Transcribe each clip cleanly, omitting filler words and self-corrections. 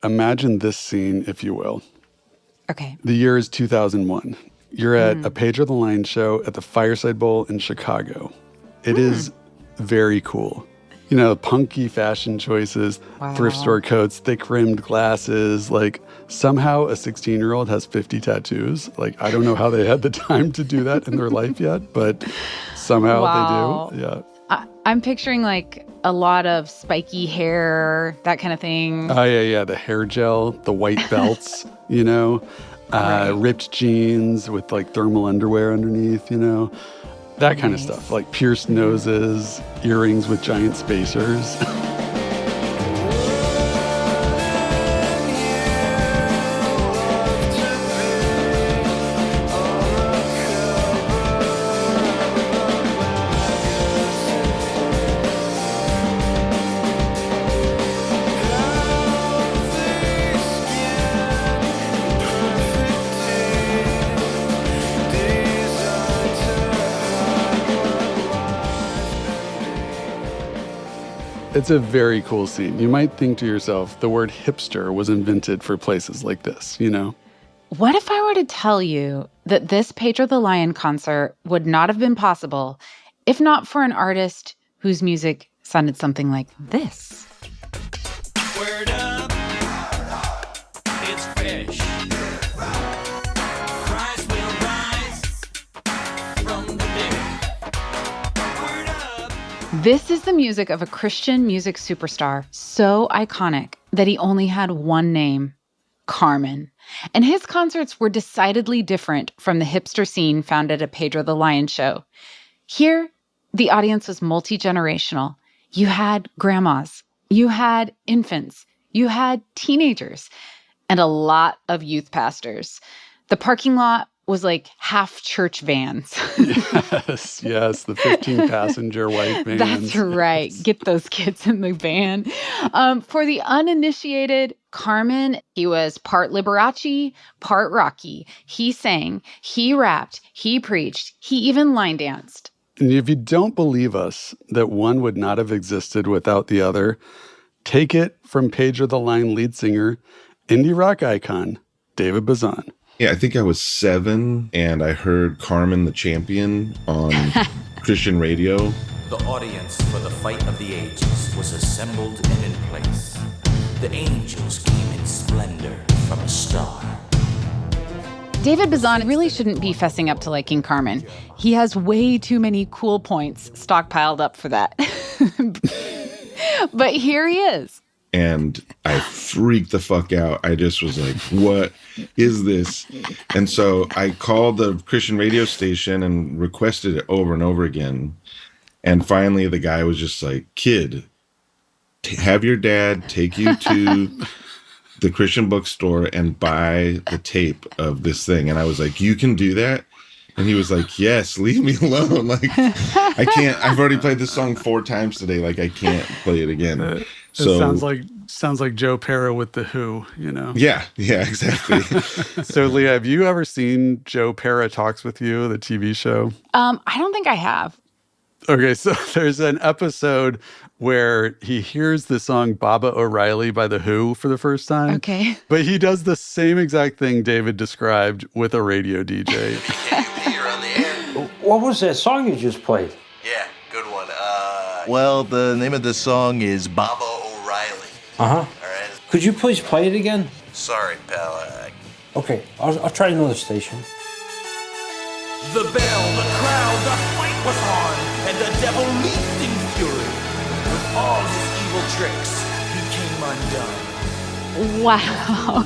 Imagine this scene, if you will. Okay. The year is 2001. You're at a Pedro the Lion show at the Fireside Bowl in Chicago. It is very cool. You know, punky fashion choices, thrift store coats, thick-rimmed glasses. Like, somehow a 16-year-old has 50 tattoos. Like, I don't know how they had the time to do that in their life yet, but somehow they do. Yeah. I'm picturing, like, a lot of spiky hair, that kind of thing. Oh, yeah. The hair gel, the white belts, you know, ripped jeans with, like, thermal underwear underneath, you know. That kind of stuff, like pierced noses, earrings with giant spacers. It's a very cool scene. You might think to yourself, the word hipster was invented for places like this, you know? What if I were to tell you that this Pedro the Lion concert would not have been possible if not for an artist whose music sounded something like this? Word up, it's fish. Price will rise from the dead. Word up. This is the music of a Christian music superstar so iconic that he only had one name, Carmen. And his concerts were decidedly different from the hipster scene found at a Pedro the Lion show. Here, the audience was multi-generational. You had grandmas, you had infants, you had teenagers, and a lot of youth pastors. The parking lot was like half church vans. Yes, the 15-passenger white vans. That's right. Yes. Get those kids in the van. For the uninitiated, Carmen, he was part Liberace, part Rocky. He sang, he rapped, he preached, he even line danced. And if you don't believe us that one would not have existed without the other, take it from Pedro the Lion lead singer, indie rock icon, David Bazan. Yeah, I think I was 7 and I heard Carmen the Champion on Christian radio. The audience for the fight of the ages was assembled and in place. The angels came in splendor from a star. David Bazan really shouldn't be fessing up to liking Carmen. He has way too many cool points stockpiled up for that. But here he is. And I freaked the fuck out. I just was like, what is this? And so I called the Christian radio station and requested it over and over again. And finally, the guy was just like, kid, have your dad take you to the Christian bookstore and buy the tape of this thing. And I was like, you can do that? And he was like, yes, leave me alone. Like, I can't, I've already played this song 4 times today. Like, I can't play it again. So It sounds like Joe Pera with The Who, you know? Yeah, exactly. So, Leah, have you ever seen Joe Pera Talks With You, the TV show? I don't think I have. Okay, so there's an episode where he hears the song Baba O'Reilly by The Who for the first time. Okay. But he does the same exact thing David described with a radio DJ. You're on the air. What was that song you just played? Yeah, good one. Well, the name of the song is Baba O'Reilly. Uh-huh. All right. Could you please play it again? Sorry, pal. Okay, I'll try another station. The bell, the crowd, the fight was on, and the devil leaped in fury. With all his evil tricks, he came undone. Wow.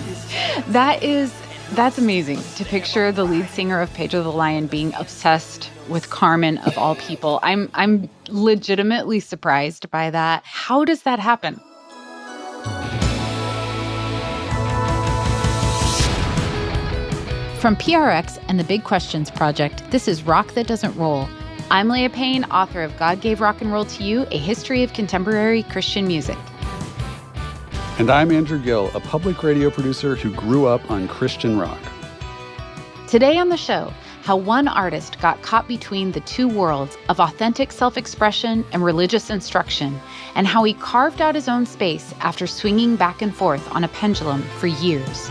That's amazing to picture the lead singer of Pedro the Lion being obsessed with Carmen of all people. I'm legitimately surprised by that. How does that happen? From PRX and the Big Questions Project, this is Rock That Doesn't Roll. I'm Leah Payne, author of God Gave Rock and Roll to You, A History of Contemporary Christian Music. And I'm Andrew Gill, a public radio producer who grew up on Christian rock. Today on the show, how one artist got caught between the two worlds of authentic self-expression and religious instruction, and how he carved out his own space after swinging back and forth on a pendulum for years.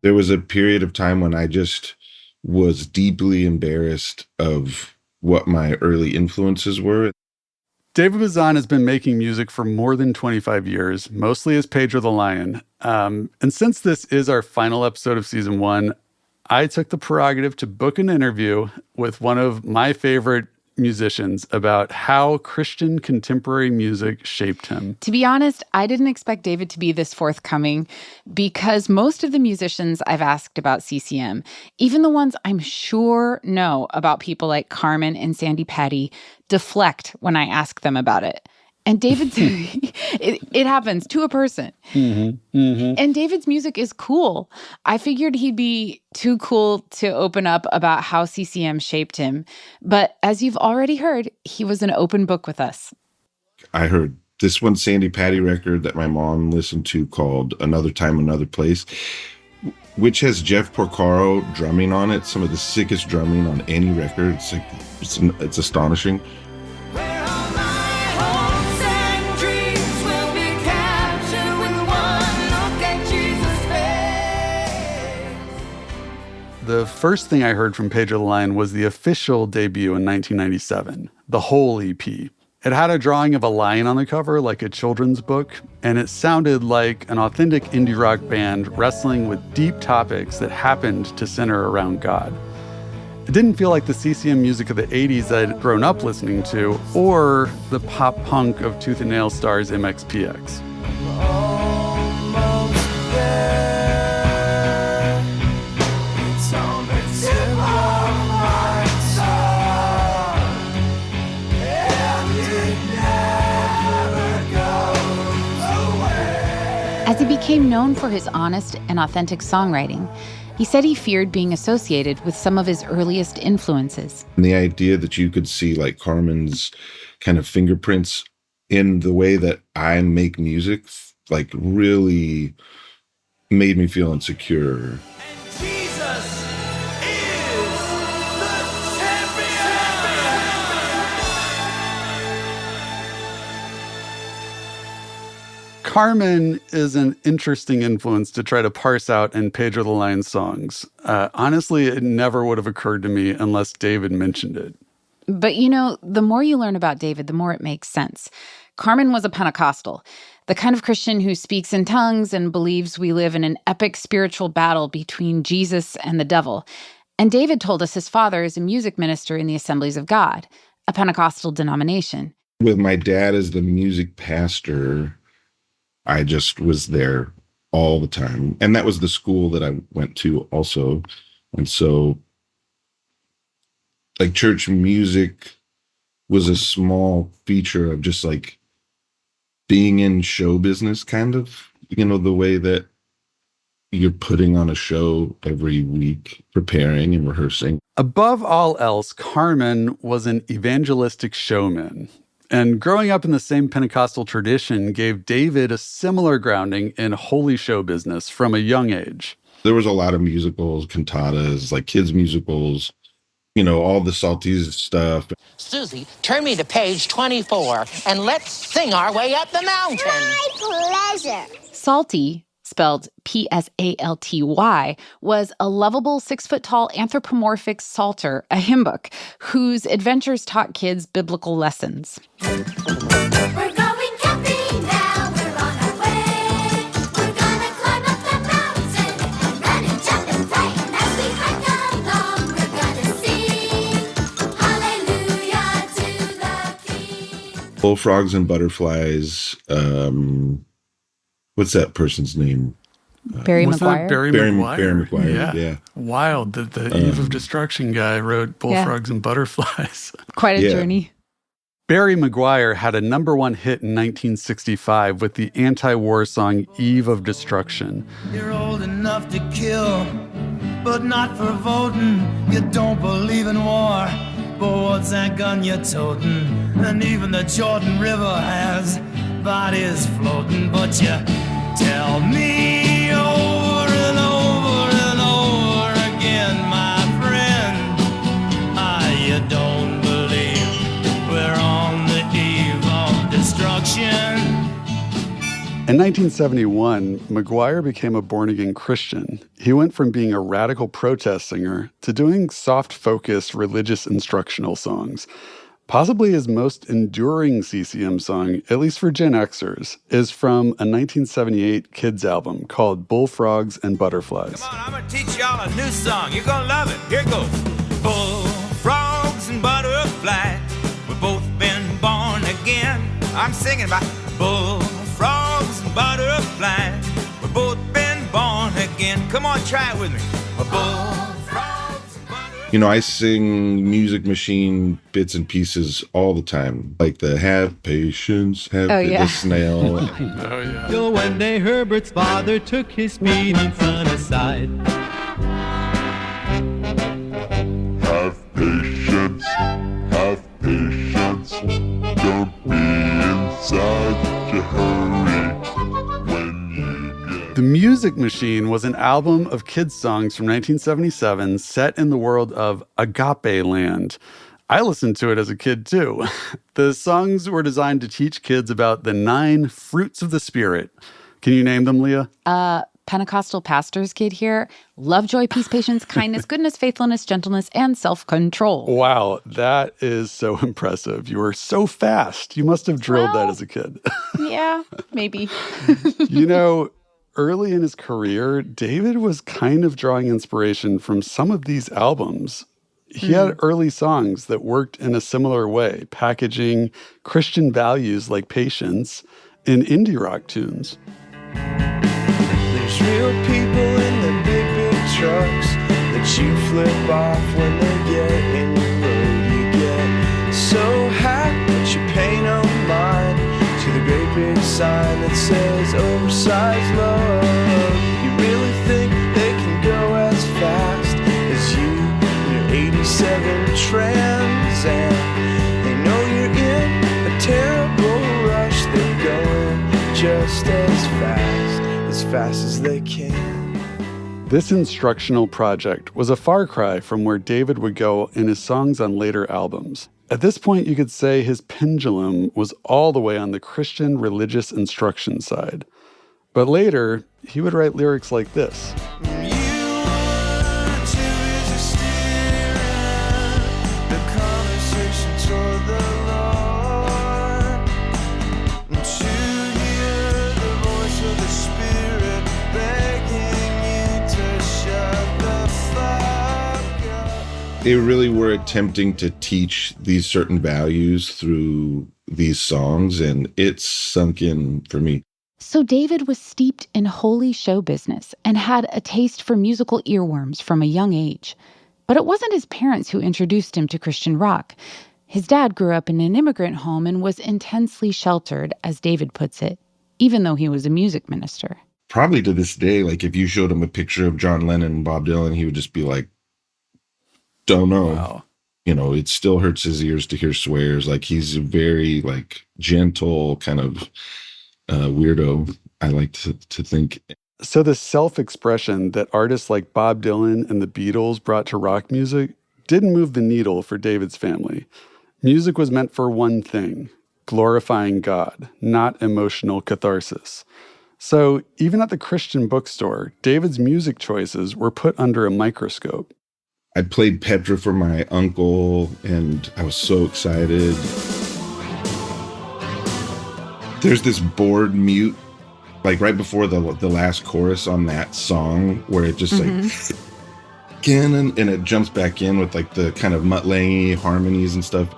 There was a period of time when I just was deeply embarrassed of what my early influences were. David Bazan has been making music for more than 25 years, mostly as Pedro the Lion. And since this is our final episode of season 1, I took the prerogative to book an interview with one of my favorite musicians about how Christian contemporary music shaped him. To be honest, I didn't expect David to be this forthcoming because most of the musicians I've asked about CCM, even the ones I'm sure know about people like Carmen and Sandy Patty, deflect when I ask them about it. And David's, it happens to a person. And David's music is cool. I figured he'd be too cool to open up about how CCM shaped him. But as you've already heard, he was an open book with us. I heard this one Sandy Patty record that my mom listened to called Another Time, Another Place, which has Jeff Porcaro drumming on it. Some of the sickest drumming on any record. It's astonishing. The first thing I heard from Pedro the Lion was the official debut in 1997, the whole EP. It had a drawing of a lion on the cover, like a children's book, and it sounded like an authentic indie rock band wrestling with deep topics that happened to center around God. It didn't feel like the CCM music of the 80s I'd grown up listening to, or the pop punk of Tooth and Nail stars MXPX. As he became known for his honest and authentic songwriting, he said he feared being associated with some of his earliest influences. And the idea that you could see like Carmen's kind of fingerprints in the way that I make music, like really made me feel insecure. Carmen is an interesting influence to try to parse out in Pedro the Lion's songs. Honestly, it never would have occurred to me unless David mentioned it. But you know, the more you learn about David, the more it makes sense. Carmen was a Pentecostal, the kind of Christian who speaks in tongues and believes we live in an epic spiritual battle between Jesus and the devil. And David told us his father is a music minister in the Assemblies of God, a Pentecostal denomination. With my dad as the music pastor, I just was there all the time. And that was the school that I went to also. And so, like, church music was a small feature of just like being in show business, kind of, you know, the way that you're putting on a show every week, preparing and rehearsing. Above all else, Carmen was an evangelistic showman. And growing up in the same Pentecostal tradition gave David a similar grounding in holy show business from a young age. There was a lot of musicals, cantatas, like kids musicals, you know, all the Salties stuff. Susie, turn me to page 24 and let's sing our way up the mountain. My pleasure. Salty, spelled P-S-A-L-T-Y, was a lovable 6-foot-tall anthropomorphic salter, a hymn book, whose adventures taught kids biblical lessons. We're going camping now, we're on our way. We're gonna climb up the mountain and run and jump and play. And as we hike along, we're gonna sing hallelujah to the King. Bullfrogs and Butterflies. What's that person's name? Barry Was McGuire? that Barry McGuire? Yeah. Wild that the Eve of Destruction guy wrote Bullfrogs and Butterflies. Quite a journey. Barry McGuire had a #1 hit in 1965 with the anti-war song Eve of Destruction. You're old enough to kill, but not for voting. You don't believe in war, but what's that gun you're toting? And even the Jordan River has bodies floating, but you tell me, oh, In 1971, McGuire became a born-again Christian. He went from being a radical protest singer to doing soft-focused religious instructional songs. Possibly his most enduring CCM song, at least for Gen Xers, is from a 1978 kids album called Bullfrogs and Butterflies. Come on, I'm gonna teach y'all a new song. You're gonna love it. Here it goes. Bullfrogs and butterflies, we've both been born again. I'm singing about bullfrogs and butterflies, we've both been born again. Come on, try it with me. Bullfrogs and butterflies. You know, I sing Music Machine bits and pieces all the time, like the have patience, the snail. Till one day Herbert's father took his speeding son aside. Have patience, don't be in such a hurry when you get... The Music Machine was an album of kids' songs from 1977 set in the world of Agape Land. I listened to it as a kid too. The songs were designed to teach kids about the 9 fruits of the Spirit. Can you name them, Leah? Pentecostal pastor's kid here. Love, joy, peace, patience, kindness, goodness, faithfulness, gentleness, and self-control. Wow, that is so impressive. You were so fast. You must have drilled that as a kid. Yeah, maybe. You know, early in his career, David was kind of drawing inspiration from some of these albums. He had early songs that worked in a similar way, packaging Christian values like patience in indie rock tunes. There's real people in the big trucks that you flip off when they get in your road. You get so happy that you pay no mind to the great big sign that says oversized load. You really think they can go as fast as you in your 87 Trans Am? They know you're in a terrible rush. They're going just as fast as they can. This instructional project was a far cry from where David would go in his songs on later albums. At this point, you could say his pendulum was all the way on the Christian religious instruction side. But later, he would write lyrics like this. They really were attempting to teach these certain values through these songs, and it's sunk in for me. So David was steeped in holy show business and had a taste for musical earworms from a young age. But it wasn't his parents who introduced him to Christian rock. His dad grew up in an immigrant home and was intensely sheltered, as David puts it, even though he was a music minister. Probably to this day, like if you showed him a picture of John Lennon and Bob Dylan, he would just be like, don't know. Wow. You know, it still hurts his ears to hear swears. Like he's a very like gentle kind of weirdo, I like to think. So the self-expression that artists like Bob Dylan and the Beatles brought to rock music didn't move the needle for David's family. Music was meant for one thing, glorifying God, not emotional catharsis. So even at the Christian bookstore, David's music choices were put under a microscope. I played Pedro for my uncle, and I was so excited. There's this board mute, like right before the last chorus on that song, where it just like, again, and it jumps back in with like the kind of Mutt Lange harmonies and stuff.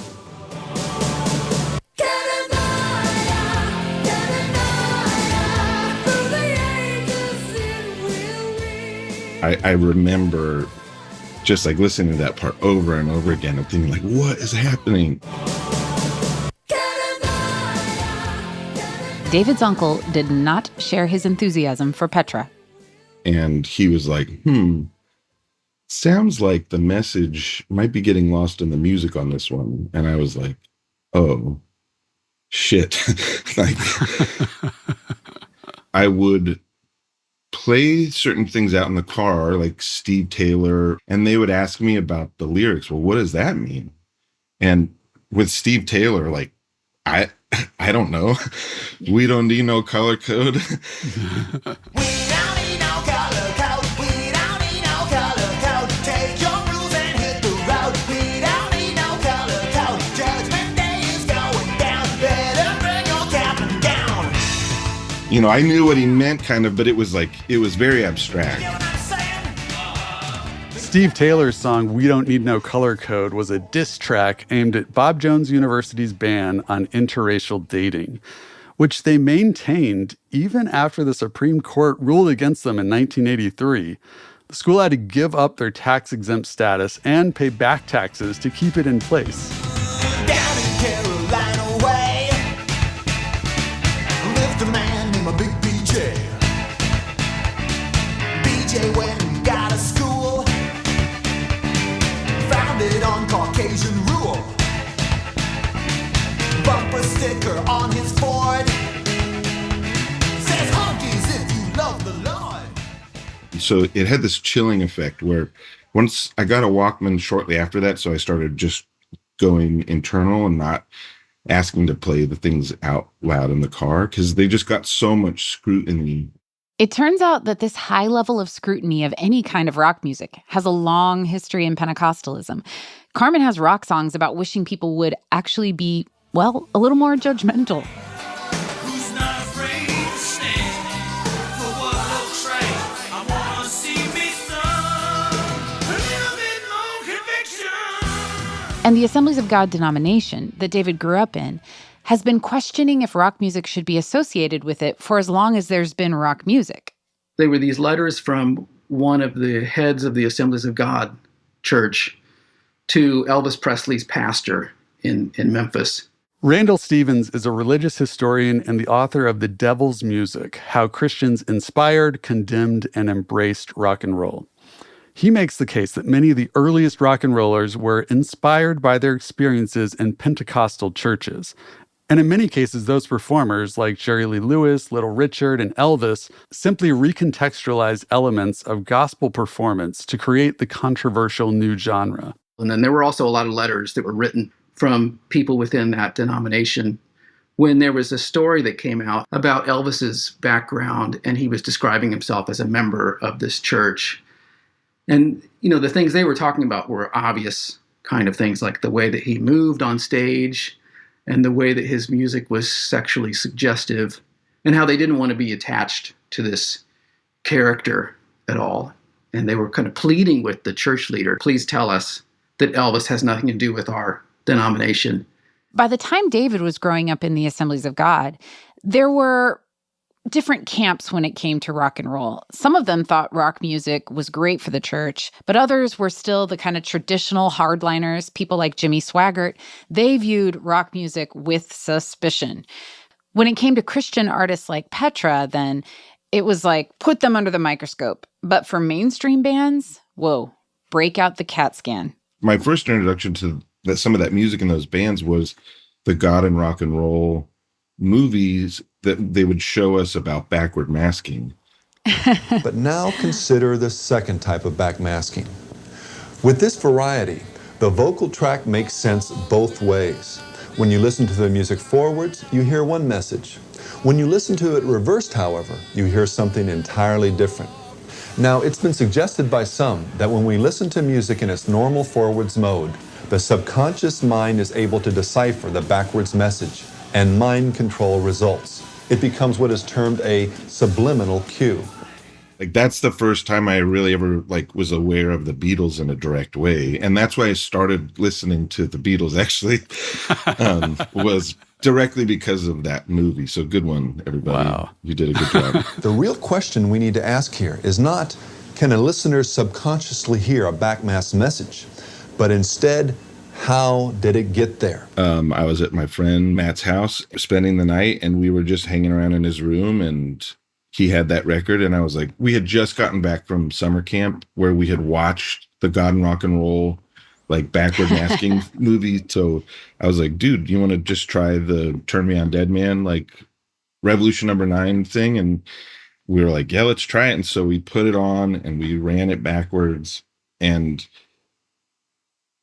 I remember just like listening to that part over and over again and thinking like, what is happening? David's uncle did not share his enthusiasm for Petra. And he was like, sounds like the message might be getting lost in the music on this one. And I was like, oh, shit. Like, I would play certain things out in the car, like Steve Taylor, and they would ask me about the lyrics. Well, what does that mean? And with Steve Taylor, like I I don't know. We don't need no color code. We don't need no color code. We don't need no color code. Take your rules and hit the road. We don't need no color code. Judgment Day is going down. Better bring your cap and gown. You know, I knew what he meant kind of, but it was very abstract. You know what I'm saying? Steve Taylor's song We Don't Need No Color Code was a diss track aimed at Bob Jones University's ban on interracial dating, which they maintained even after the Supreme Court ruled against them in 1983. The school had to give up their tax-exempt status and pay back taxes to keep it in place. Down in Carolina way lived a man named a Big BJ. BJ went and got a school founded on Caucasian rule. Bumper sticker on his Ford says honkies if you love the Lord. So it had this chilling effect where once I got a Walkman shortly after that, so I started just going internal and not asking to play the things out loud in the car because they just got so much scrutiny. It turns out that this high level of scrutiny of any kind of rock music has a long history in Pentecostalism. Carmen has rock songs about wishing people would actually be, well, a little more judgmental. Who's not afraid to stand for what looks right? I wanna see me some a little bit more conviction. And the Assemblies of God denomination that David grew up in has been questioning if rock music should be associated with it for as long as there's been rock music. They were these letters from one of the heads of the Assemblies of God church to Elvis Presley's pastor in Memphis. Randall Stevens is a religious historian and the author of The Devil's Music, How Christians Inspired, Condemned, and Embraced Rock and Roll. He makes the case that many of the earliest rock and rollers were inspired by their experiences in Pentecostal churches. And in many cases, those performers, like Jerry Lee Lewis, Little Richard, and Elvis, simply recontextualized elements of gospel performance to create the controversial new genre. And then there were also a lot of letters that were written from people within that denomination when there was a story that came out about Elvis's background, and he was describing himself as a member of this church. And, you know, the things they were talking about were obvious kind of things, like the way that he moved on stage and the way that his music was sexually suggestive, and how they didn't want to be attached to this character at all. And they were kind of pleading with the church leader, please tell us that Elvis has nothing to do with our denomination. By the time David was growing up in the Assemblies of God, there were different camps when it came to rock and roll. Some of them thought rock music was great for the church, but others were still the kind of traditional hardliners, people like Jimmy Swaggart. They viewed rock music with suspicion. When it came to Christian artists like Petra, then it was like, put them under the microscope. But for mainstream bands, whoa, break out the CAT scan. My first introduction to some of that music in those bands was the God and Rock and Roll movies that they would show us about backward masking. But now consider the second type of backmasking. With this variety, the vocal track makes sense both ways. When you listen to the music forwards, you hear one message. When you listen to it reversed, however, you hear something entirely different. Now, it's been suggested by some that when we listen to music in its normal forwards mode, the subconscious mind is able to decipher the backwards message, and mind control results. It becomes what is termed a subliminal cue. Like, that's the first time I really ever was aware of the Beatles in a direct way. And that's why I started listening to the Beatles, actually, was directly because of that movie. So good one, everybody. Wow. You did a good job. The real question we need to ask here is not, can a listener subconsciously hear a backmasked message? But instead, how did it get there? I was at my friend Matt's house spending the night, and we were just hanging around in his room, and he had that record. And I was like, we had just gotten back from summer camp where we had watched the God and Rock and Roll, backward masking movie. So I was like, dude, you want to just try the Turn Me On Dead Man, Revolution Number 9 thing? And we were like, yeah, let's try it. And so we put it on and we ran it backwards, and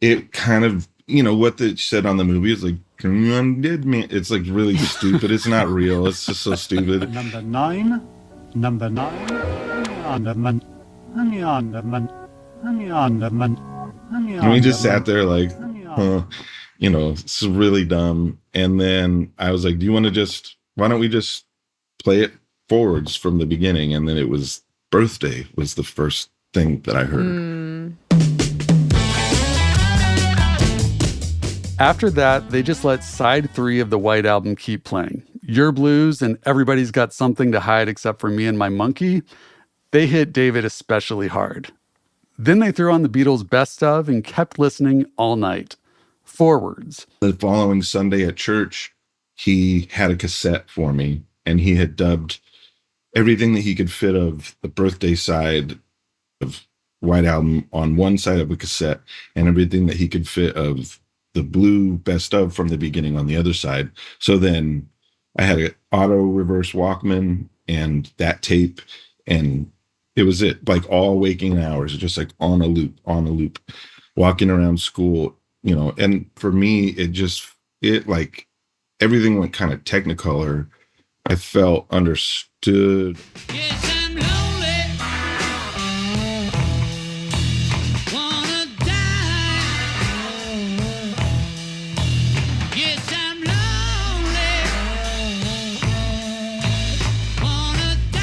it kind of, what they said on the movie is Can you undid me? It's like really stupid. It's not real. It's just so stupid. Number 9. Number 9. Underman. Underman. Underman. And we just sat there like, you know, it's really dumb. And then I was like, why don't we just play it forwards from the beginning? And then it was Birthday was the first thing that I heard. After that, they just let side 3 of the White Album keep playing. Your Blues and Everybody's Got Something to Hide Except for Me and My Monkey, they hit David especially hard. Then they threw on the Beatles' Best Of and kept listening all night. Forwards. The following Sunday at church, he had a cassette for me, and he had dubbed everything that he could fit of the Birthday side of White Album on one side of a cassette, and everything that he could fit of the Blue Best Of from the beginning on the other side. So then I had an auto reverse Walkman and that tape, and it was it, like all waking hours, just like on a loop, walking around school, you know. And for me, it like everything went kind of Technicolor. I felt understood. Yes, I'm lonely. Wanna die. Yes, I'm lonely. Wanna die.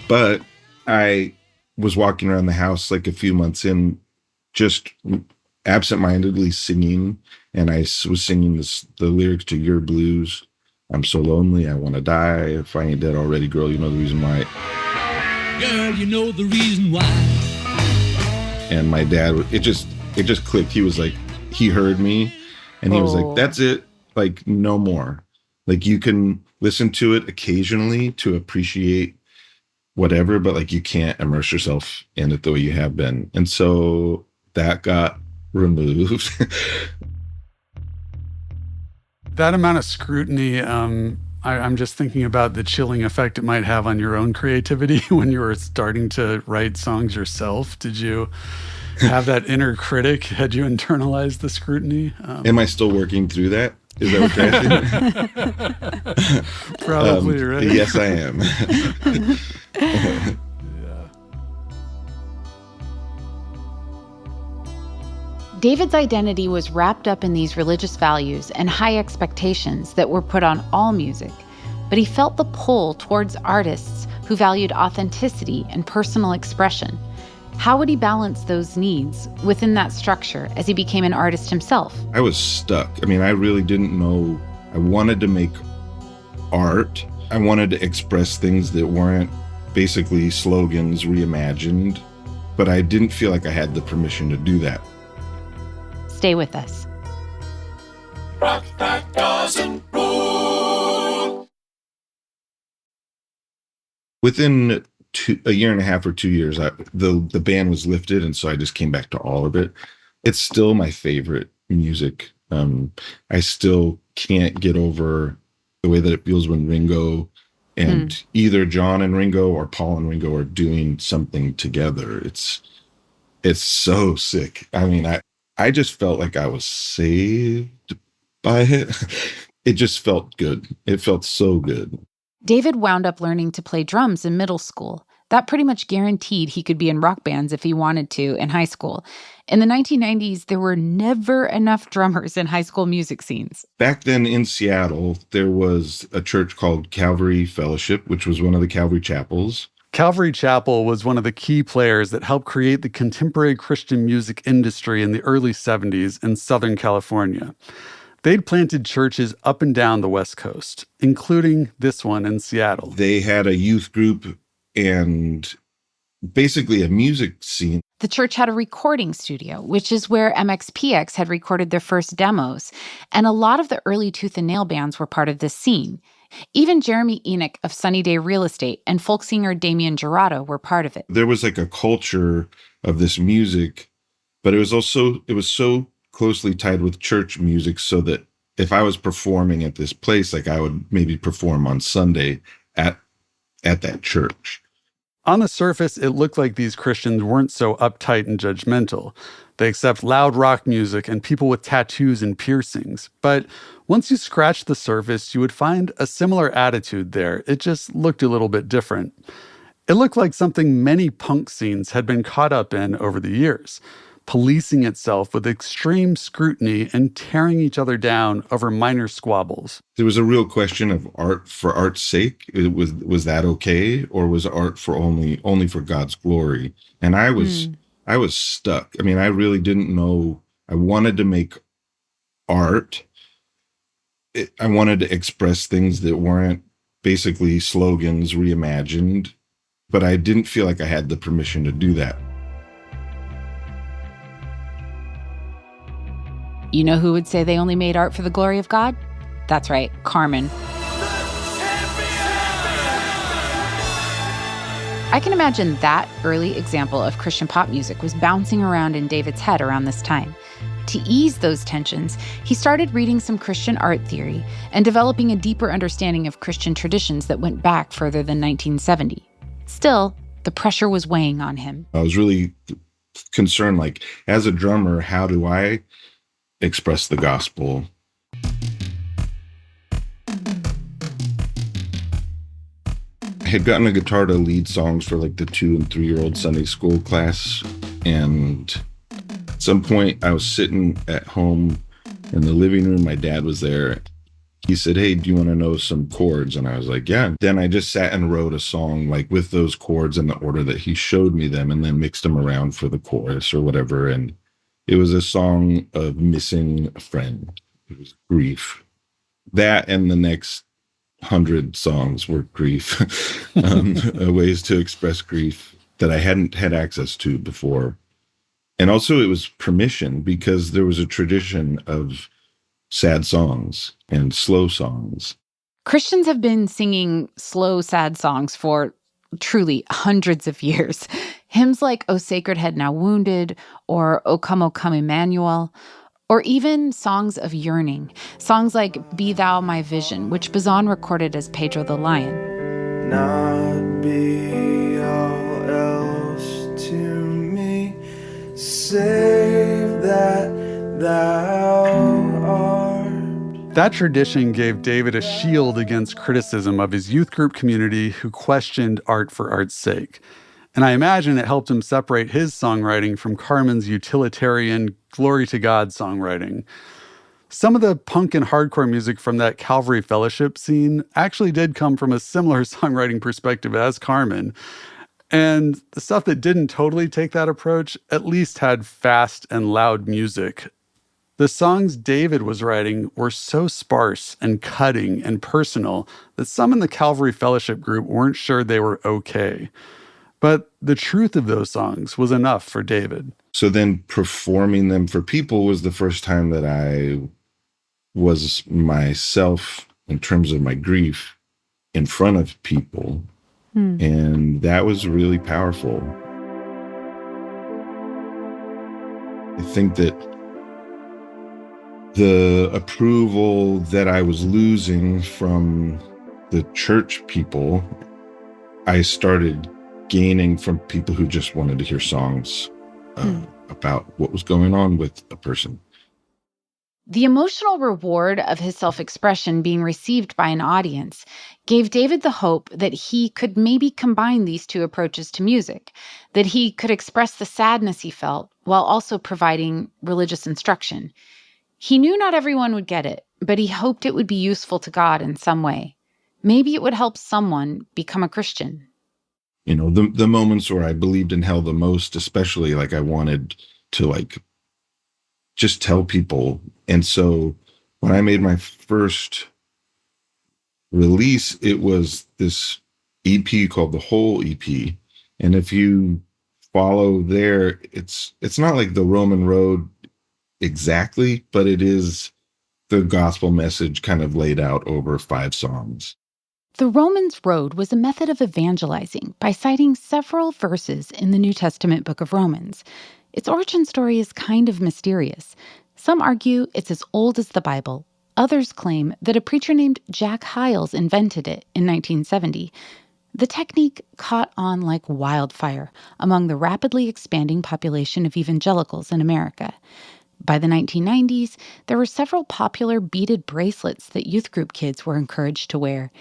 But I was walking around the house like a few months in, just absentmindedly singing, and I was singing the lyrics to Your Blues. I'm so lonely, I want to die. If I ain't dead already, girl, you know the reason why. Girl, you know the reason why. And my dad, it just clicked. He was like, he heard me, and he was like, that's it, like no more. Like you can listen to it occasionally to appreciate whatever, but like you can't immerse yourself in it the way you have been. And so that got removed. That amount of scrutiny, I'm just thinking about the chilling effect it might have on your own creativity when you were starting to write songs yourself. Did you have that inner critic? Had you internalized the scrutiny? Am I still working through that? Is that what you're asking? Probably, right? Yes, I am. David's identity was wrapped up in these religious values and high expectations that were put on all music, but he felt the pull towards artists who valued authenticity and personal expression. How would he balance those needs within that structure as he became an artist himself? I was stuck. I mean, I really didn't know. I wanted to make art. I wanted to express things that weren't basically slogans reimagined, but I didn't feel like I had the permission to do that. Stay with us. Rock that doesn't rule. Within a year and a half or 2 years, the ban was lifted, and so I just came back to all of it. It's still my favorite music. I still can't get over the way that it feels when Ringo and either John and Ringo or Paul and Ringo are doing something together. It's so sick. I mean, I just felt like I was saved by it. It just felt good. It felt so good. David wound up learning to play drums in middle school. That pretty much guaranteed he could be in rock bands if he wanted to in high school. In the 1990s, there were never enough drummers in high school music scenes. Back then in Seattle, there was a church called Calvary Fellowship, which was one of the Calvary chapels. Calvary Chapel was one of the key players that helped create the contemporary Christian music industry in the early 70s in Southern California. They'd planted churches up and down the West Coast, including this one in Seattle. They had a youth group and basically a music scene. The church had a recording studio, which is where MXPX had recorded their first demos, and a lot of the early Tooth and Nail bands were part of this scene. Even Jeremy Enoch of Sunny Day Real Estate and folk singer Damian Gerardo were part of it. There was like a culture of this music, but it was so closely tied with church music, so that if I was performing at this place, like I would maybe perform on Sunday at that church. On the surface, it looked like these Christians weren't so uptight and judgmental. They accept loud rock music and people with tattoos and piercings. But once you scratch the surface, you would find a similar attitude there. It just looked a little bit different. It looked like something many punk scenes had been caught up in over the years, policing itself with extreme scrutiny and tearing each other down over minor squabbles. There was a real question of art for art's sake. Was that okay, or was art for only for God's glory? And I was stuck. I mean, I really didn't know. I wanted to make art. I wanted to express things that weren't basically slogans reimagined, but I didn't feel like I had the permission to do that. You know who would say they only made art for the glory of God? That's right, Carmen. I can imagine that early example of Christian pop music was bouncing around in David's head around this time. To ease those tensions, he started reading some Christian art theory and developing a deeper understanding of Christian traditions that went back further than 1970. Still, the pressure was weighing on him. I was really concerned, like, as a drummer, how do I express the gospel? I had gotten a guitar to lead songs for like the 2 and 3-year-old Sunday school class. And at some point I was sitting at home in the living room. My dad was there. He said, "Hey, do you want to know some chords?" And I was like, "Yeah." Then I just sat and wrote a song like with those chords in the order that he showed me them, and then mixed them around for the chorus or whatever. And it was a song of missing a friend. It was grief. That and the next 100 songs were grief, ways to express grief that I hadn't had access to before. And also it was permission, because there was a tradition of sad songs and slow songs. Christians have been singing slow, sad songs for truly hundreds of years. Hymns like O Sacred Head Now Wounded, or O Come, Emmanuel, or even songs of yearning. Songs like Be Thou My Vision, which Bazan recorded as Pedro the Lion. Not be all else to me, save that thou art. That tradition gave David a shield against criticism of his youth group community who questioned art for art's sake. And I imagine it helped him separate his songwriting from Carmen's utilitarian, glory to God songwriting. Some of the punk and hardcore music from that Calvary Fellowship scene actually did come from a similar songwriting perspective as Carmen. And the stuff that didn't totally take that approach at least had fast and loud music. The songs David was writing were so sparse and cutting and personal that some in the Calvary Fellowship group weren't sure they were okay. But the truth of those songs was enough for David. So then performing them for people was the first time that I was myself in terms of my grief in front of people. And that was really powerful. I think that the approval that I was losing from the church people, I started gaining from people who just wanted to hear songs about what was going on with a person. The emotional reward of his self-expression being received by an audience gave David the hope that he could maybe combine these two approaches to music, that he could express the sadness he felt while also providing religious instruction. He knew not everyone would get it, but he hoped it would be useful to God in some way. Maybe it would help someone become a Christian. You know, the moments where I believed in hell the most, especially, like, I wanted to, like, just tell people. And so when I made my first release, it was this EP called the Whole EP. And if you follow there, it's not like the Roman Road exactly, but it is the gospel message kind of laid out over 5 songs. The Romans Road was a method of evangelizing by citing several verses in the New Testament book of Romans. Its origin story is kind of mysterious. Some argue it's as old as the Bible. Others claim that a preacher named Jack Hyles invented it in 1970. The technique caught on like wildfire among the rapidly expanding population of evangelicals in America. By the 1990s, there were several popular beaded bracelets that youth group kids were encouraged to wear.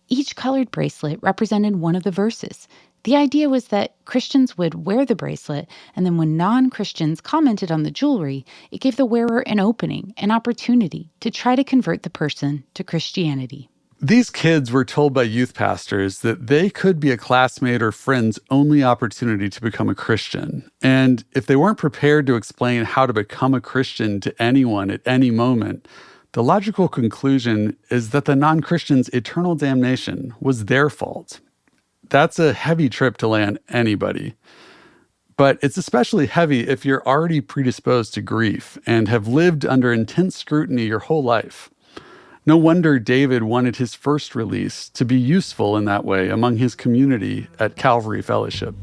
Each colored bracelet represented one of the verses. The idea was that Christians would wear the bracelet, and then when non-Christians commented on the jewelry, it gave the wearer an opening, an opportunity to try to convert the person to Christianity. These kids were told by youth pastors that they could be a classmate or friend's only opportunity to become a Christian. And if they weren't prepared to explain how to become a Christian to anyone at any moment, the logical conclusion is that the non-Christian's eternal damnation was their fault. That's a heavy trip to lay on anybody. But it's especially heavy if you're already predisposed to grief and have lived under intense scrutiny your whole life. No wonder David wanted his first release to be useful in that way among his community at Calvary Fellowship.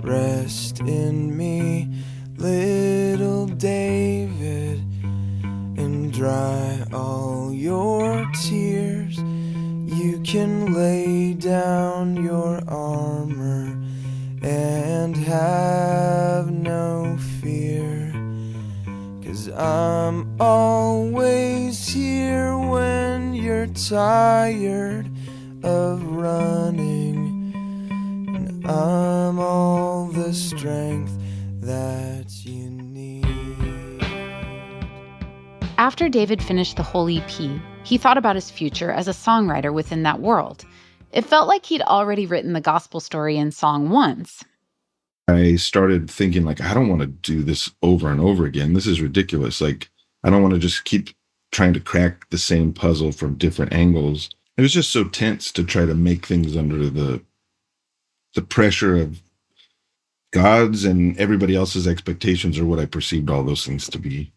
Rest in me, little David, and dry all your tears. You can lay down your armor and have no fear, 'cause I'm always here when you're tired of running, and I'm all the strength that you need. After David finished the whole EP, he thought about his future as a songwriter within that world. It felt like he'd already written the gospel story in song once. I started thinking, like, I don't want to do this over and over again. This is ridiculous. Like, I don't want to just keep trying to crack the same puzzle from different angles. It was just so tense to try to make things under the pressure of God's and everybody else's expectations, or what I perceived all those things to be.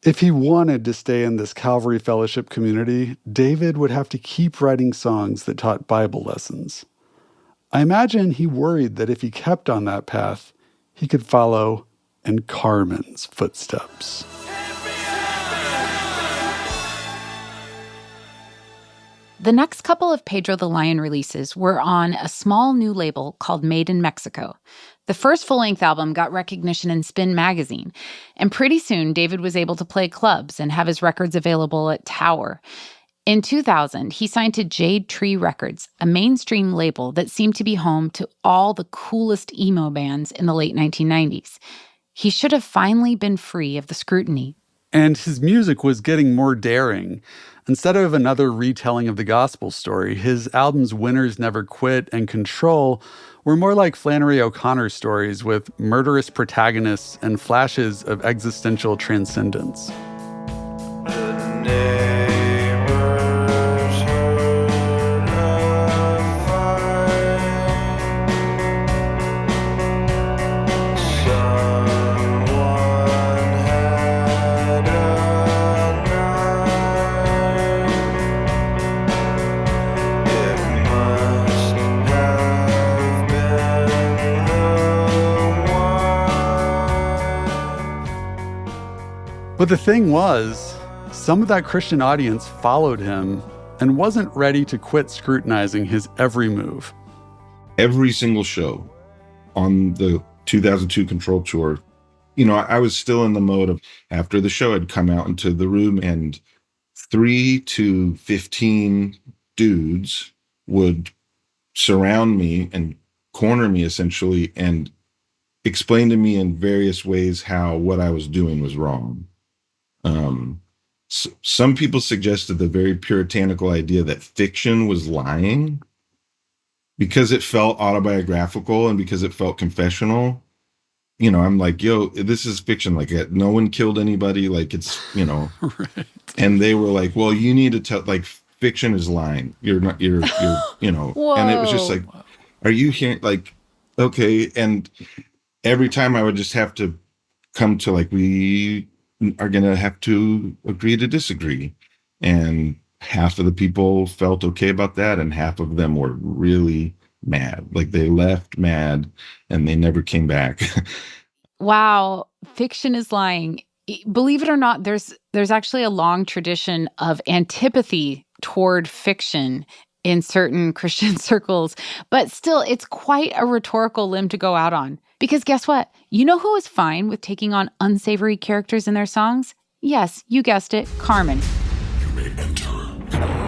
If he wanted to stay in this Calvary Fellowship community, David would have to keep writing songs that taught Bible lessons. I imagine he worried that if he kept on that path, he could follow in Carmen's footsteps. The next couple of Pedro the Lion releases were on a small new label called Made in Mexico. The first full-length album got recognition in Spin magazine, and pretty soon David was able to play clubs and have his records available at Tower. In 2000, he signed to Jade Tree Records, a mainstream label that seemed to be home to all the coolest emo bands in the late 1990s. He should have finally been free of the scrutiny. And his music was getting more daring. Instead of another retelling of the gospel story, his albums Winners Never Quit and Control were more like Flannery O'Connor stories with murderous protagonists and flashes of existential transcendence. But the thing was, some of that Christian audience followed him and wasn't ready to quit scrutinizing his every move. Every single show on the 2002 Control tour, I was still in the mode of, after the show had come out into the room, and 3 to 15 dudes would surround me and corner me essentially and explain to me in various ways how what I was doing was wrong. Some people suggested the very puritanical idea that fiction was lying because it felt autobiographical and because it felt confessional. I'm like, yo, this is fiction. Like, no one killed anybody. Like, it's, Right. And they were like, well, you need to tell, like, fiction is lying. You're not, you're, and it was just like, are you hearing, like, okay. And every time I would just have to come to, like, we are going to have to agree to disagree. And half of the people felt okay about that, and half of them were really mad. Like, they left mad and they never came back. Wow, fiction is lying. Believe it or not, there's actually a long tradition of antipathy toward fiction in certain Christian circles. But still, it's quite a rhetorical limb to go out on. Because guess what? You know who was fine with taking on unsavory characters in their songs? Yes, you guessed it, Carmen. You may enter.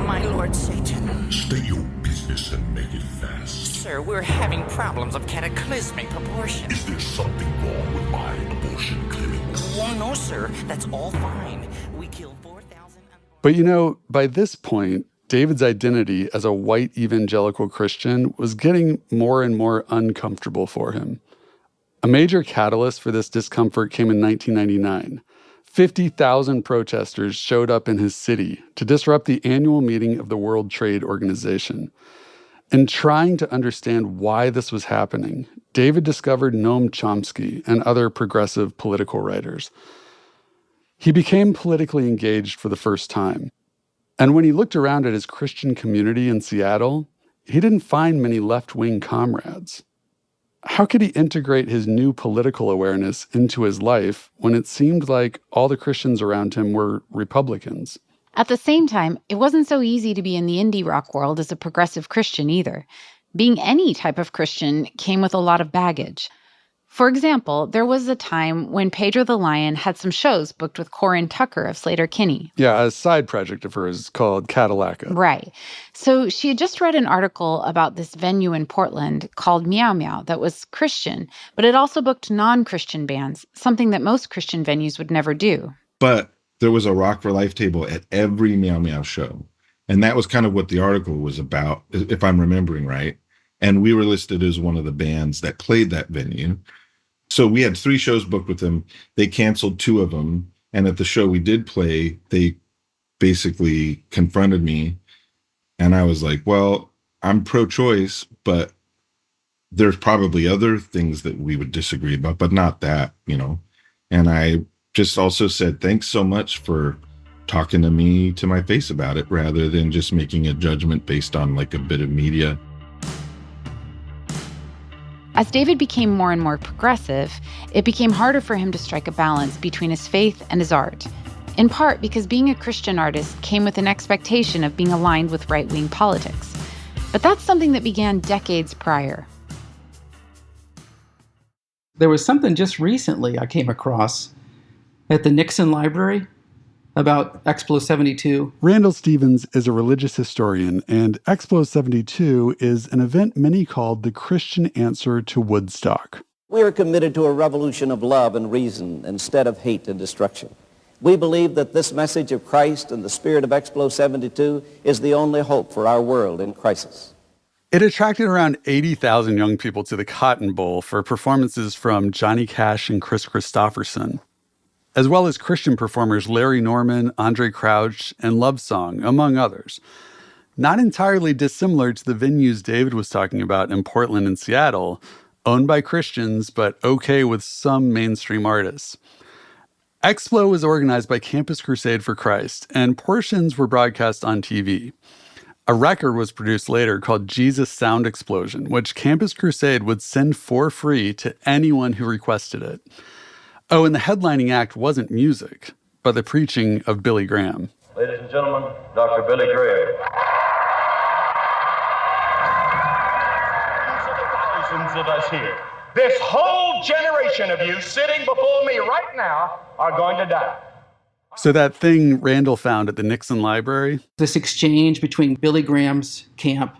My Lord Satan. State your business and make it fast. Sir, we're having problems of cataclysmic proportion. Is there something wrong with my abortion clinic? Oh, no, sir. That's all fine. We killed 4,000... But you know, by this point, David's identity as a white evangelical Christian was getting more and more uncomfortable for him. A major catalyst for this discomfort came in 1999. 50,000 protesters showed up in his city to disrupt the annual meeting of the World Trade Organization. In trying to understand why this was happening, David discovered Noam Chomsky and other progressive political writers. He became politically engaged for the first time. And when he looked around at his Christian community in Seattle, he didn't find many left-wing comrades. How could he integrate his new political awareness into his life when it seemed like all the Christians around him were Republicans? At the same time, it wasn't so easy to be in the indie rock world as a progressive Christian either. Being any type of Christian came with a lot of baggage. For example, there was a time when Pedro the Lion had some shows booked with Corin Tucker of Slater-Kinney. Yeah, a side project of hers called Cadillaca. Right. So she had just read an article about this venue in Portland called Meow Meow that was Christian, but it also booked non-Christian bands, something that most Christian venues would never do. But there was a Rock for Life table at every Meow Meow show. And that was kind of what the article was about, if I'm remembering right. And we were listed as one of the bands that played that venue. So we had 3 shows booked with them. They canceled 2 of them. And at the show we did play, they basically confronted me. And I was like, well, I'm pro-choice, but there's probably other things that we would disagree about, but not that, you know. And I just also said, thanks so much for talking to me to my face about it, rather than just making a judgment based on like a bit of media. As David became more and more progressive, it became harder for him to strike a balance between his faith and his art, in part because being a Christian artist came with an expectation of being aligned with right-wing politics. But that's something that began decades prior. There was something just recently I came across at the Nixon Library about Explo 72. Randall Stevens is a religious historian, and Explo 72 is an event many called the Christian answer to Woodstock. We are committed to a revolution of love and reason instead of hate and destruction. We believe that this message of Christ and the spirit of Explo 72 is the only hope for our world in crisis. It attracted around 80,000 young people to the Cotton Bowl for performances from Johnny Cash and Chris Christopherson, as well as Christian performers Larry Norman, Andre Crouch, and Love Song, among others. Not entirely dissimilar to the venues David was talking about in Portland and Seattle, owned by Christians, but okay with some mainstream artists. Explo was organized by Campus Crusade for Christ, and portions were broadcast on TV. A record was produced later called Jesus Sound Explosion, which Campus Crusade would send for free to anyone who requested it. Oh, and the headlining act wasn't music, but the preaching of Billy Graham. Ladies and gentlemen, Dr. Billy Graham. Thousands of us here. This whole generation of you sitting before me right now are going to die. So that thing Randall found at the Nixon Library? This exchange between Billy Graham's camp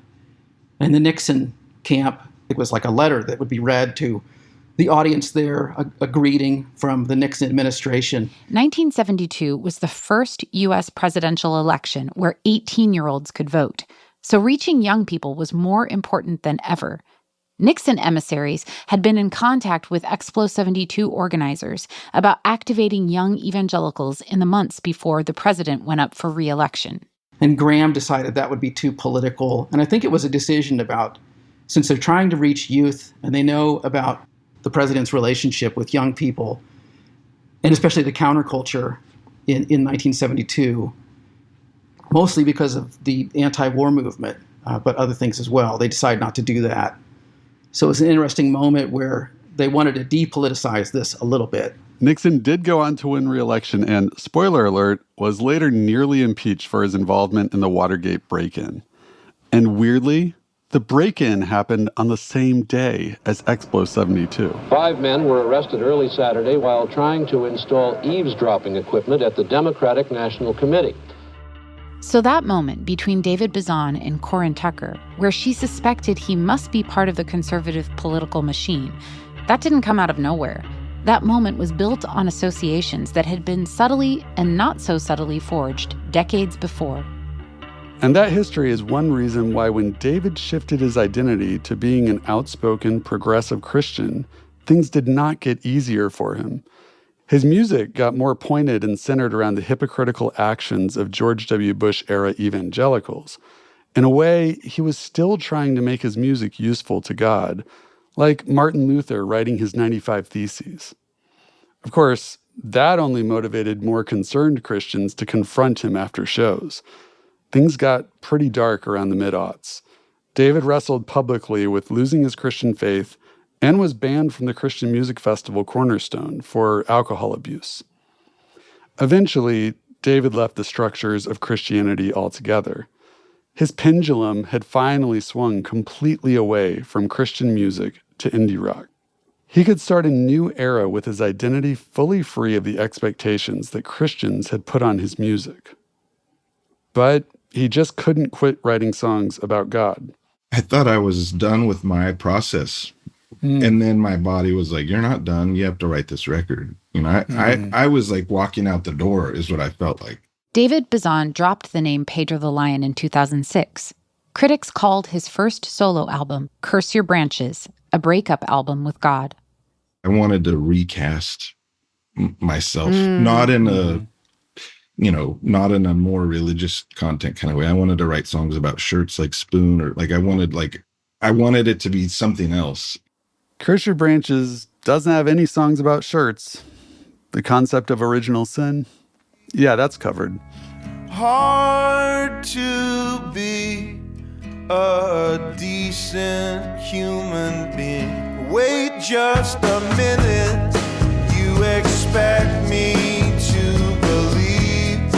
and the Nixon camp, it was like a letter that would be read to the audience there, a greeting from the Nixon administration. 1972 was the first U.S. presidential election where 18-year-olds could vote. So reaching young people was more important than ever. Nixon emissaries had been in contact with Explo 72 organizers about activating young evangelicals in the months before the president went up for re-election. And Graham decided that would be too political. And I think it was a decision about, since they're trying to reach youth and they know about the president's relationship with young people, and especially the counterculture in 1972, mostly because of the anti-war movement, but other things as well. They decided not to do that. So it was an interesting moment where they wanted to depoliticize this a little bit. Nixon did go on to win re-election and, spoiler alert, was later nearly impeached for his involvement in the Watergate break-in. And weirdly, the break-in happened on the same day as Explo 72. 5 men were arrested early Saturday while trying to install eavesdropping equipment at the Democratic National Committee. So that moment between David Bazan and Corin Tucker, where she suspected he must be part of the conservative political machine, that didn't come out of nowhere. That moment was built on associations that had been subtly and not so subtly forged decades before. And that history is one reason why when David shifted his identity to being an outspoken, progressive Christian, things did not get easier for him. His music got more pointed and centered around the hypocritical actions of George W. Bush-era evangelicals. In a way, he was still trying to make his music useful to God, like Martin Luther writing his 95 Theses. Of course, that only motivated more concerned Christians to confront him after shows. Things got pretty dark around the mid-aughts. David wrestled publicly with losing his Christian faith and was banned from the Christian music festival Cornerstone for alcohol abuse. Eventually, David left the structures of Christianity altogether. His pendulum had finally swung completely away from Christian music to indie rock. He could start a new era with his identity fully free of the expectations that Christians had put on his music. But he just couldn't quit writing songs about God. I thought I was done with my process. And then my body was like, you're not done. You have to write this record. You know, I was like walking out the door is what I felt like. David Bazan dropped the name Pedro the Lion in 2006. Critics called his first solo album, Curse Your Branches, a breakup album with God. I wanted to recast myself, not in a, not in a more religious content kind of way. I wanted to write songs about shirts like Spoon, or I wanted it to be something else. Curse Your Branches doesn't have any songs about shirts. The concept of original sin, yeah, that's covered. Hard to be a decent human being. Wait just a minute. You expect me to believe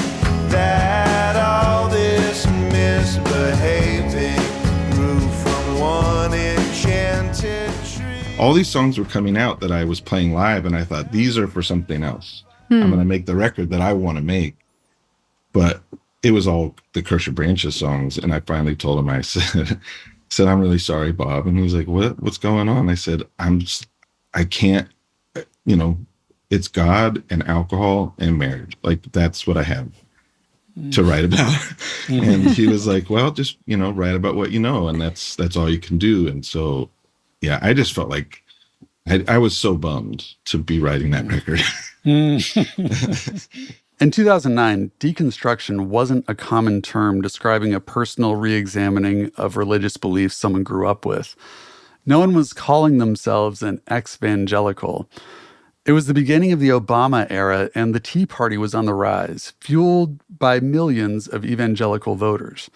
that all this misbehaving grew from one enchanted tree. All these songs were coming out that I was playing live, and I thought, these are for something else. I'm going to make the record that I want to make. But it was all the Curse Your Branches songs. And I finally told him, I said, I'm really sorry, Bob. And he was like, what's going on? I said, I can't, it's God and alcohol and marriage. Like, that's what I have to write about. And he was like, well, just, write about what you know. And that's all you can do. And so, yeah, I just felt like I was so bummed to be writing that record. In 2009, deconstruction wasn't a common term describing a personal re-examining of religious beliefs someone grew up with. No one was calling themselves an ex-evangelical. It was the beginning of the Obama era, and the Tea Party was on the rise, fueled by millions of evangelical voters.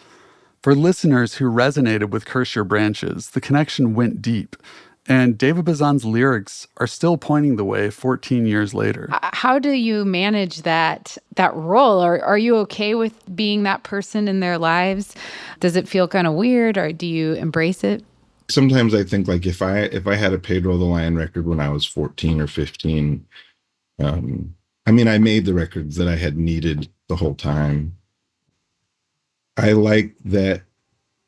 For listeners who resonated with Curse Your Branches, the connection went deep. And David Bazan's lyrics are still pointing the way 14 years later. How do you manage that role? Are you okay with being that person in their lives? Does it feel kind of weird, or do you embrace it? Sometimes I think, like, if I had a Pedro the Lion record when I was 14 or 15, I made the records that I had needed the whole time. I like that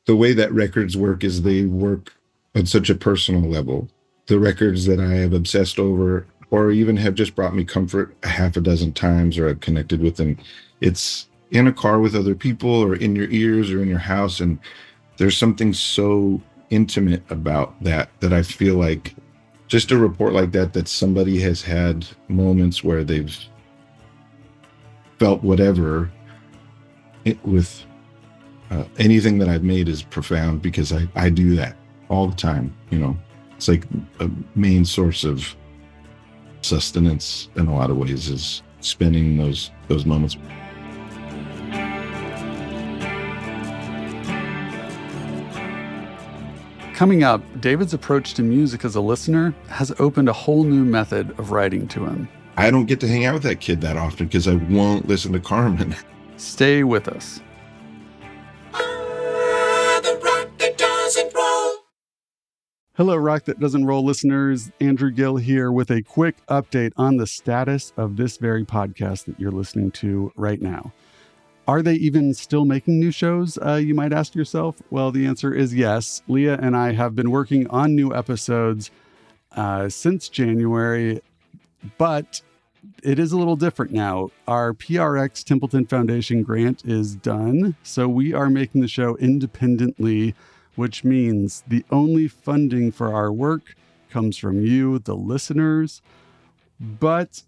the way that records work is they work on such a personal level. The records that I have obsessed over, or even have just brought me comfort a half a dozen times, or I've connected with them, it's in a car with other people, or in your ears, or in your house. And there's something so intimate about that I feel like just a report like that somebody has had moments where they've felt whatever with anything that I've made is profound, because I do that all the time. It's like a main source of sustenance in a lot of ways, is spending those moments. Coming up, David's approach to music as a listener has opened a whole new method of writing to him. I don't get to hang out with that kid that often because I won't listen to Carmen. Stay with us. The Hello, Rock That Doesn't Roll listeners. Andrew Gill here with a quick update on the status of this very podcast that you're listening to right now. Are they even still making new shows, you might ask yourself? Well, the answer is yes. Leah and I have been working on new episodes since January, but it is a little different now. Our PRX Templeton Foundation grant is done, so we are making the show independently, which means the only funding for our work comes from you, the listeners. But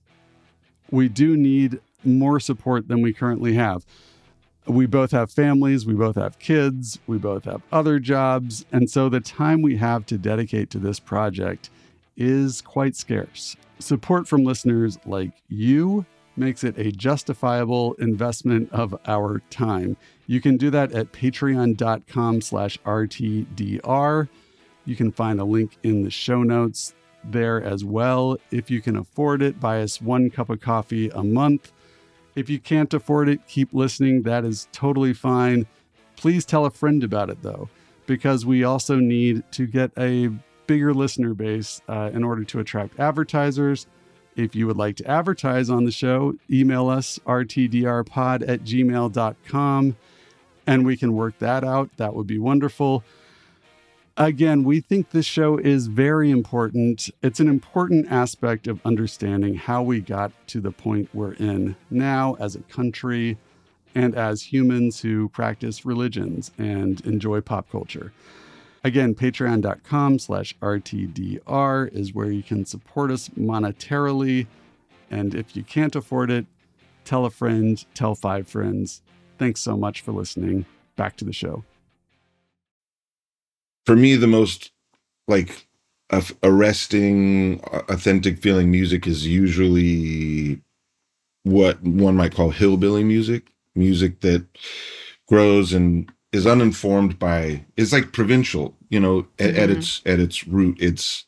we do need more support than we currently have. We both have families, we both have kids, we both have other jobs, and so the time we have to dedicate to this project is quite scarce. Support from listeners like you makes it a justifiable investment of our time. You can do that at patreon.com/RTDR. You can find a link in the show notes there as well. If you can afford it, buy us 1 cup of coffee a month. If you can't afford it, keep listening. That is totally fine. Please tell a friend about it though, because we also need to get a bigger listener base in order to attract advertisers. If you would like to advertise on the show, email us rtdrpod@gmail.com and we can work that out. That would be wonderful. Again, we think this show is very important. It's an important aspect of understanding how we got to the point we're in now as a country and as humans who practice religions and enjoy pop culture. Again, patreon.com/RTDR is where you can support us monetarily. And if you can't afford it, tell a friend, tell 5 friends. Thanks so much for listening. Back to the show. For me, the most arresting, authentic feeling music is usually what one might call hillbilly music that grows and is uninformed by, it's like provincial, at its root. It's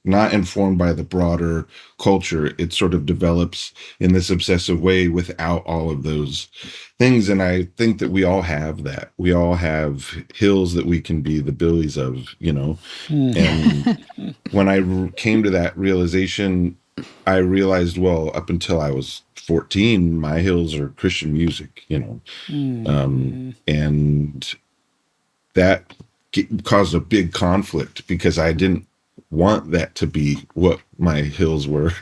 not informed by the broader culture. It sort of develops in this obsessive way without all of those things. And I think that we all have that. We all have hills that we can be the billies of, And when I came to that realization, I realized, well, up until I was 14, my hills are Christian music, and that caused a big conflict because I didn't want that to be what my hills were.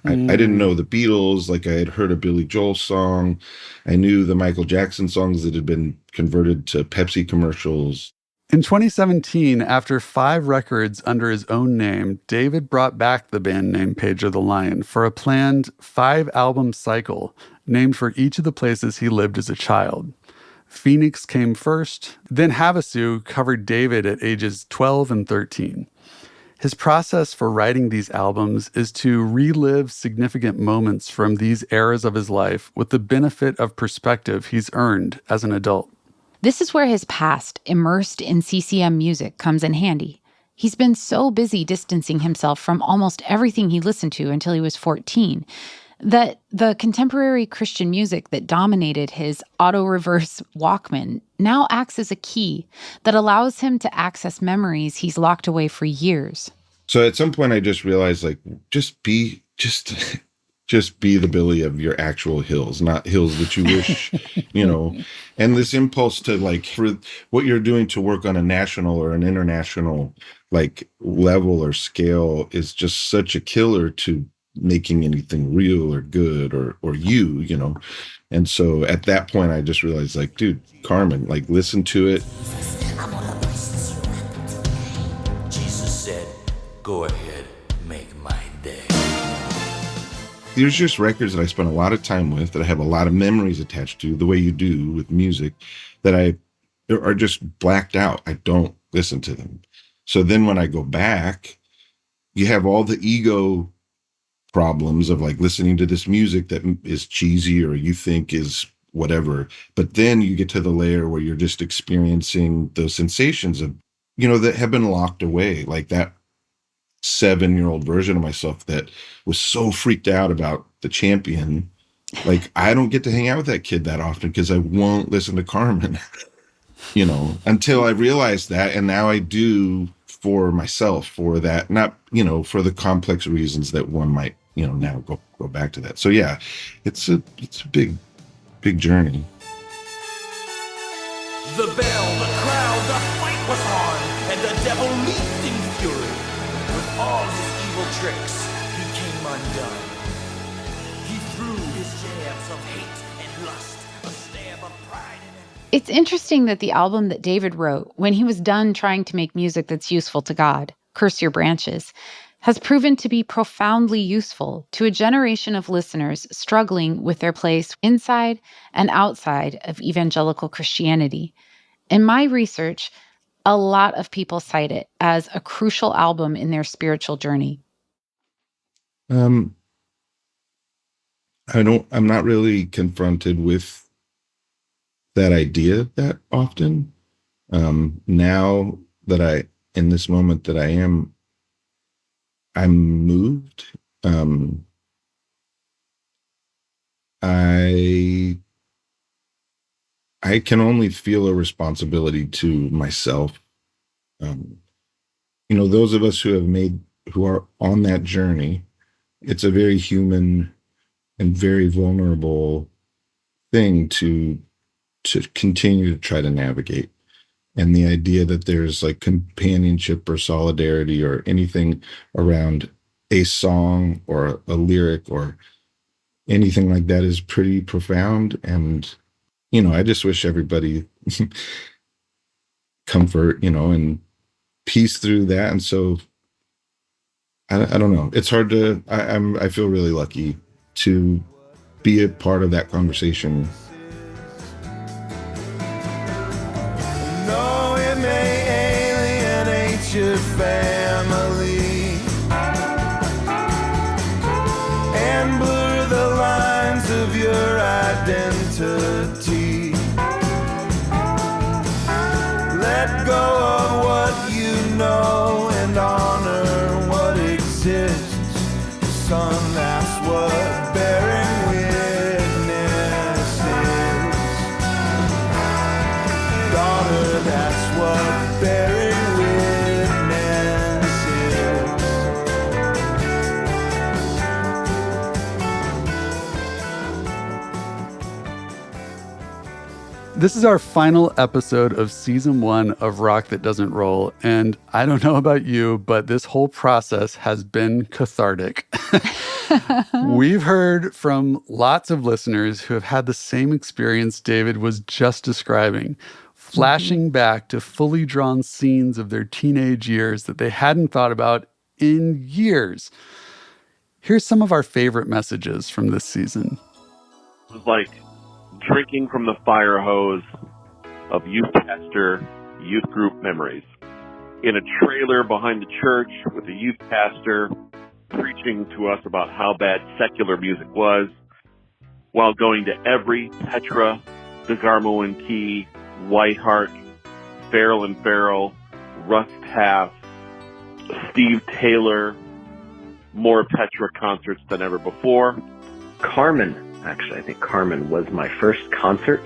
I didn't know the Beatles. Like, I had heard a Billy Joel song. I knew the Michael Jackson songs that had been converted to Pepsi commercials. In 2017, after 5 records under his own name, David brought back the band name Pedro the Lion for a planned 5-album cycle named for each of the places he lived as a child. Phoenix came first, then Havasu covered David at ages 12 and 13. His process for writing these albums is to relive significant moments from these eras of his life with the benefit of perspective he's earned as an adult. This is where his past, immersed in CCM music, comes in handy. He's been so busy distancing himself from almost everything he listened to until he was 14 that the contemporary Christian music that dominated his auto-reverse Walkman now acts as a key that allows him to access memories he's locked away for years. So at some point I just realized, just be the Billy of your actual hills, not hills that you wish, and this impulse to for what you're doing to work on a national or an international level or scale is just such a killer to making anything real or good or you. And so at that point I just realized, dude, Carmen, listen to it. Jesus said, go ahead, make my day. There's just records that I spent a lot of time with, that I have a lot of memories attached to, the way you do with music, that are just blacked out. I don't listen to them. So then when I go back, you have all the ego problems of listening to this music that is cheesy or you think is whatever. But then you get to the layer where you're just experiencing those sensations of, that have been locked away, like that 7-year-old version of myself that was so freaked out about the Champion. I don't get to hang out with that kid that often because I won't listen to Carmen, until I realized that. And now I do for myself, for that, not, for the complex reasons that one might, now go back to that. So yeah, it's a big journey. The bell, the crowd, the fight was on, and the devil leaped in fury. With all his evil tricks, he came undone. He threw his jabs of hate and lust, a stab of pride and It's interesting that the album that David wrote when he was done trying to make music that's useful to God, Curse Your Branches, has proven to be profoundly useful to a generation of listeners struggling with their place inside and outside of evangelical Christianity. In my research, a lot of people cite it as a crucial album in their spiritual journey. I'm not really confronted with that idea that often. Now that in this moment that I'm moved. I can only feel a responsibility to myself. Those of us who are on that journey, it's a very human and very vulnerable thing to continue to try to navigate. And the idea that there's like companionship or solidarity or anything around a song or a lyric or anything like that is pretty profound. And, I just wish everybody comfort, and peace through that. And so I don't know. It's hard to, I feel really lucky to be a part of that conversation. No, it may alienate your family and blur the lines of your identity. Let go of what you know and honor what exists. Son, that's what bearing witness is. Daughter, that's what bearing witness is. This is our final episode of season 1 of Rock That Doesn't Roll. And I don't know about you, but this whole process has been cathartic. We've heard from lots of listeners who have had the same experience David was just describing, flashing back to fully drawn scenes of their teenage years that they hadn't thought about in years. Here's some of our favorite messages from this season. It was like drinking from the fire hose of youth pastor, youth group memories. In a trailer behind the church with a youth pastor preaching to us about how bad secular music was, while going to every Petra, DeGarmo and Key, Whiteheart, Farrell and Farrell, Russ Taff, Steve Taylor, more Petra concerts than ever before. Carmen, actually, I think Carmen was my first concert.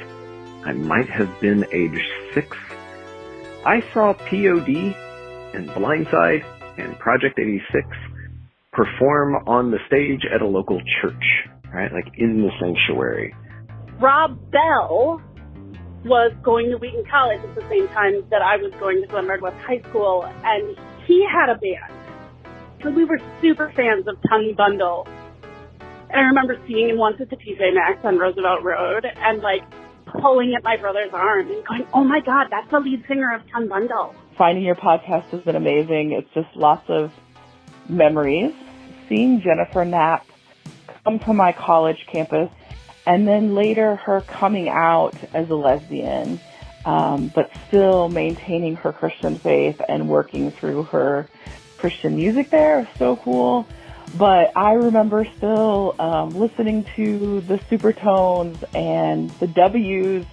I might have been age 6. I saw POD and Blindside and Project 86 perform on the stage at a local church, right? Like in the sanctuary. Rob Bell was going to Wheaton College at the same time that I was going to Glen West High School, and he had a band. So we were super fans of Tongue Bundle. And I remember seeing him once at the TJ Maxx on Roosevelt Road and like pulling at my brother's arm and going, oh my God, that's the lead singer of Tongue Bundle. Finding your podcast has been amazing. It's just lots of memories. Seeing Jennifer Knapp come to my college campus and then later her coming out as a lesbian, but still maintaining her Christian faith and working through her Christian music there is so cool. But I remember still listening to the Supertones and the W's.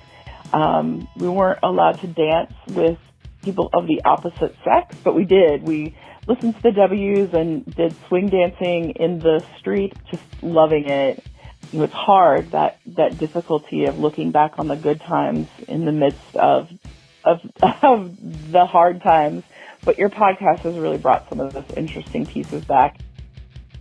We weren't allowed to dance with people of the opposite sex, but we did. We listened to the W's and did swing dancing in the street, just loving it. It was hard, that difficulty of looking back on the good times in the midst of the hard times. But your podcast has really brought some of those interesting pieces back.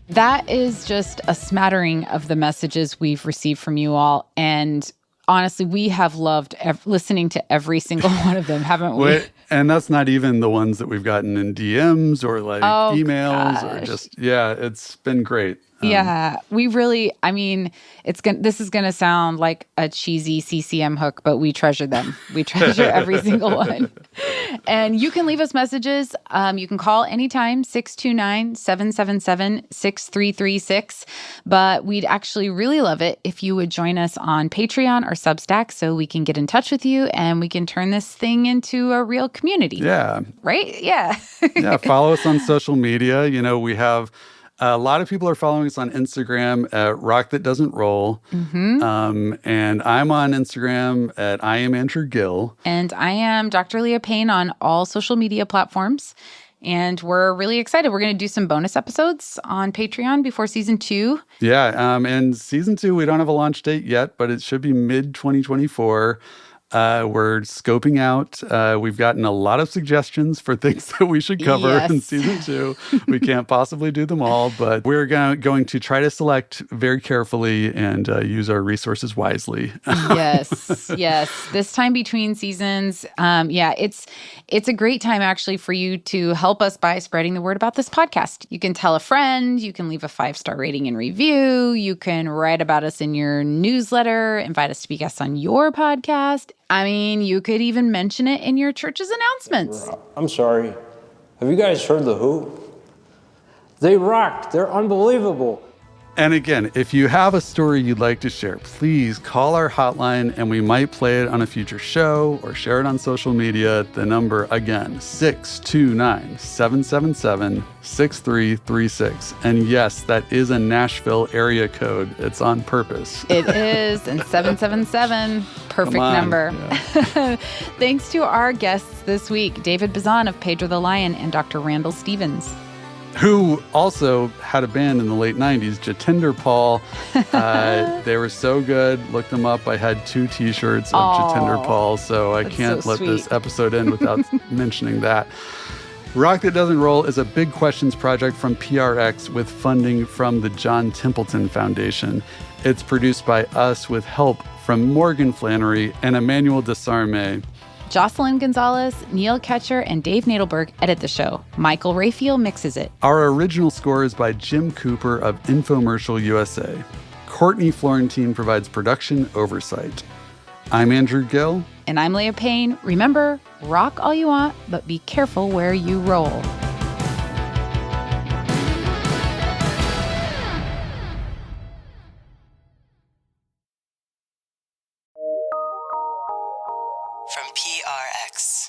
That is just a smattering of the messages we've received from you all. And honestly, we have loved listening to every single one of them, haven't we? And that's not even the ones that we've gotten in DMs or like emails or just, it's been great. Yeah, we really, I mean, this is going to sound like a cheesy CCM hook, but we treasure them. We treasure every single one. And you can leave us messages. You can call anytime, 629-777-6336. But we'd actually really love it if you would join us on Patreon or Substack so we can get in touch with you and we can turn this thing into a real community. Yeah. Right? Yeah. Yeah, follow us on social media. You know, we have a lot of people are following us on Instagram at Rock That Doesn't Roll. Mm-hmm. And I'm on Instagram at I am Andrew Gill. And I am Dr. Leah Payne on all social media platforms. And we're really excited. We're going to do some bonus episodes on Patreon before season 2. Yeah. And season 2, we don't have a launch date yet, but it should be mid-2024. We're scoping out. We've gotten a lot of suggestions for things that we should cover in season 2. We can't possibly do them all, but we're going to try to select very carefully and use our resources wisely. Yes. This time between seasons, it's a great time actually for you to help us by spreading the word about this podcast. You can tell a friend, you can leave a 5-star rating and review, you can write about us in your newsletter, invite us to be guests on your podcast. I mean, you could even mention it in your church's announcements. I'm sorry. Have you guys heard The Who? They rock. They're unbelievable. And again, if you have a story you'd like to share, please call our hotline and we might play it on a future show or share it on social media. The number, again, 629-777-6336. And yes, that is a Nashville area code. It's on purpose. It is, and 777, perfect number. Yeah. Thanks to our guests this week, David Bazan of Pedro the Lion and Dr. Randall Stevens, who also had a band in the late 90s, Jatinder Paul. They were so good. Look them up. I had 2 T-shirts of Jatinder Paul, so I can't let this episode end without mentioning that. Rock That Doesn't Roll is a Big Questions project from PRX with funding from the John Templeton Foundation. It's produced by us with help from Morgan Flannery and Emmanuel Desarme. Jocelyn Gonzalez, Neil Ketcher, and Dave Nadelberg edit the show. Michael Raphael mixes it. Our original score is by Jim Cooper of Infomercial USA. Courtney Florentine provides production oversight. I'm Andrew Gill. And I'm Leah Payne. Remember, rock all you want, but be careful where you roll. From PRX.